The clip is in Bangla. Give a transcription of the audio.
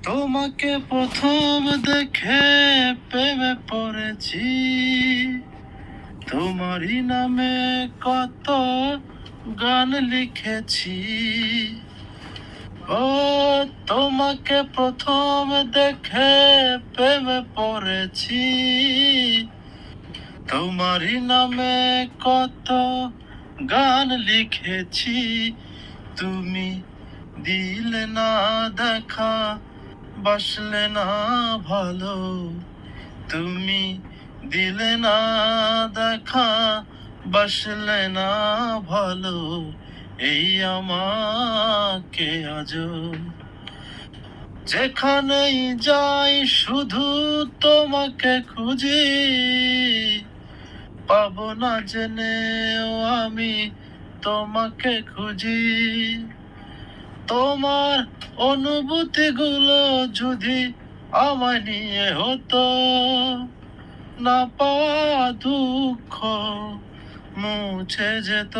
তোমাকে প্রথম দেখে প্রেমে পড়েছি, তোমারই নামে কত গান লিখেছি। ও তোমাকে প্রথম দেখে প্রেমে পড়েছি, তোমারই নামে কত গান লিখেছি। তুমি দিলে না দেখা, বাসলে না ভালো, তুমি দিলে না দেখা, বাসলে না ভালো, এই আমাকে আজও। যেখানেই যাই শুধু তোমাকে খুঁজি, পাবো না জেনেও আমি তোমাকে খুঁজি। তোমার অনুভূতি গুলো যদি আমায় নিয়ে হতো, না পাওয়া দুঃখ মুছে যেত।